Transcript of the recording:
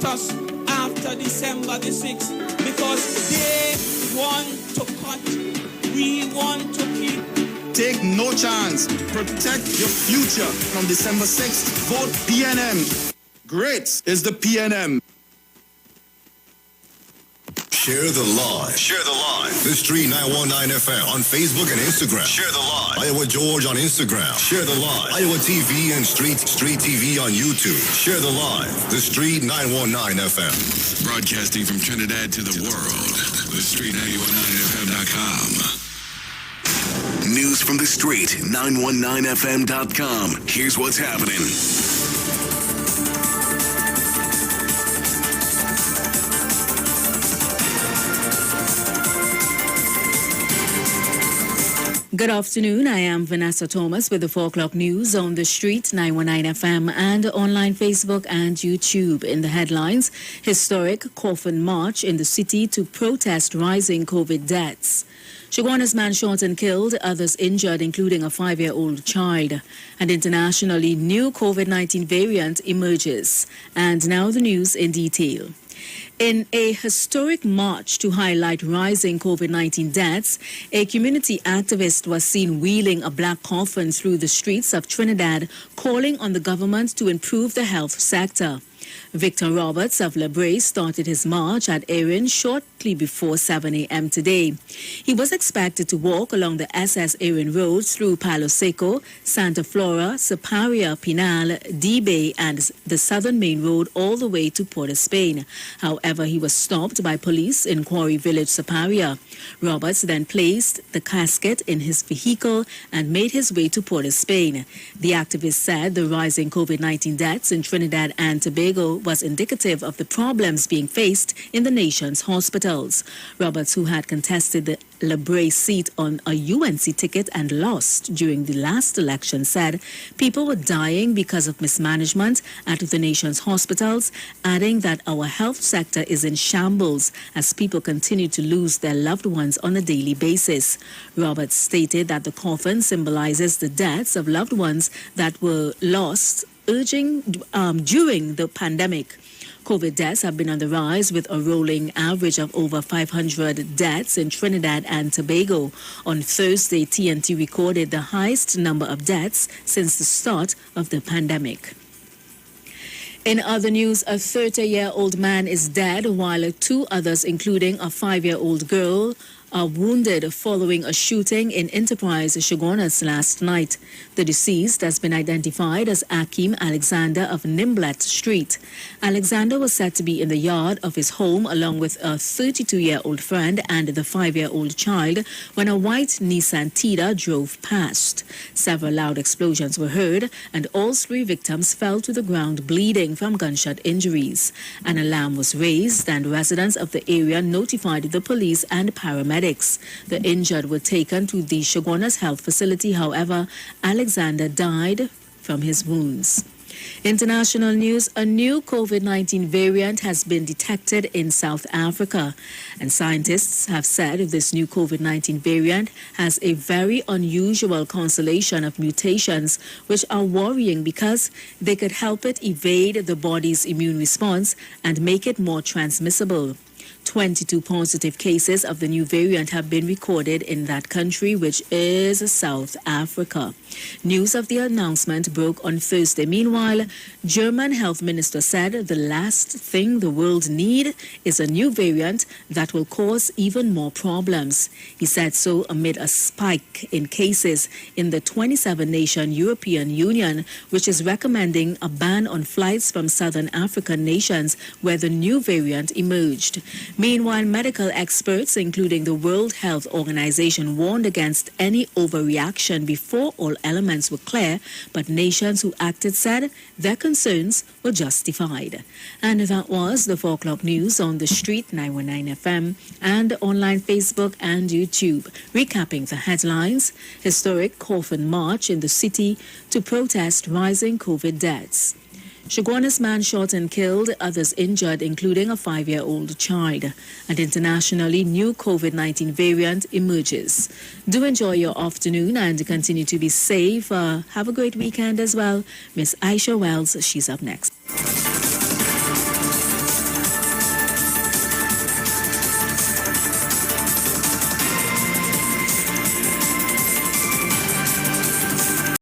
support us after December the 6th because they want to cut. We want to keep. Take no chance. Protect your future. From December 6th, vote PNM. Great is the PNM. Share the live. Share the live. The Street 919 FM on Facebook and Instagram. Share the live. Iowa George on Instagram. Share the live. Iowa TV and Street TV on YouTube. Share the live. The Street 919 FM. Broadcasting from Trinidad to the world. The Street 919FM.com. News from the Street 919FM.com. Here's what's happening. Good afternoon. I am Vanessa Thomas with the 4 o'clock news on the Street 919 FM and online Facebook and YouTube. In the headlines, historic coffin march in the city to protest rising COVID deaths. Shoguana's man shot and killed, others injured, including a 5-year-old child. And internationally, new COVID-19 variant emerges. And now the news in detail. In a historic march to highlight rising COVID-19 deaths, a community activist was seen wheeling a black coffin through the streets of Trinidad, calling on the government to improve the health sector. Victor Roberts of LeBray started his march at Erin shortly before 7 a.m. today. He was expected to walk along the SS Erin Road through Palo Seco, Santa Flora, Siparia, Pinal, D-Bay, and the Southern Main Road all the way to Port of Spain. However, he was stopped by police in Quarry Village, Siparia. Roberts then placed the casket in his vehicle and made his way to Port of Spain. The activist said the rising COVID-19 deaths in Trinidad and Tobago was indicative of the problems being faced in the nation's hospitals. Roberts, who had contested the LeBray seat on a UNC ticket and lost during the last election, said people were dying because of mismanagement at the nation's hospitals, adding that our health sector is in shambles as people continue to lose their loved ones on a daily basis. Roberts stated that the coffin symbolizes the deaths of loved ones that were lost during the pandemic. COVID deaths have been on the rise with a rolling average of over 500 deaths in Trinidad and Tobago. On Thursday, TNT recorded the highest number of deaths since the start of the pandemic. In other news, a 30-year-old man is dead while 2 others, including a 5-year-old girl, are wounded following a shooting in Enterprise, Shoguanas last night. The deceased has been identified as Akeem Alexander of Nimblet Street. Alexander was said to be in the yard of his home along with a 32-year-old friend and the 5-year-old child when a white Nissan Tida drove past. Several loud explosions were heard and all 3 victims fell to the ground bleeding from gunshot injuries. An alarm was raised and residents of the area notified the police and paramedics. The injured were taken to the Shoguanas Health Facility. However, Alexander died from his wounds. International news, a new COVID-19 variant has been detected in South Africa. And scientists have said this new COVID-19 variant has a very unusual constellation of mutations which are worrying because they could help it evade the body's immune response and make it more transmissible. 22 positive cases of the new variant have been recorded in that country, which is South Africa. News of the announcement broke on Thursday. Meanwhile, German health minister said the last thing the world needs is a new variant that will cause even more problems. He said so amid a spike in cases in the 27-nation European Union, which is recommending a ban on flights from southern African nations where the new variant emerged. Meanwhile, medical experts, including the World Health Organization, warned against any overreaction before all elements were clear, but nations who acted said their concerns were justified. And that was the 4 o'clock news on the Street 919 FM and online Facebook and YouTube. Recapping the headlines, historic coffin march in the city to protest rising COVID deaths. Shoguanas man shot and killed, others injured, including a 5-year-old child. And internationally, new COVID-19 variant emerges. Do enjoy your afternoon and continue to be safe. Have a great weekend as well. Miss Aisha Wells, she's up next.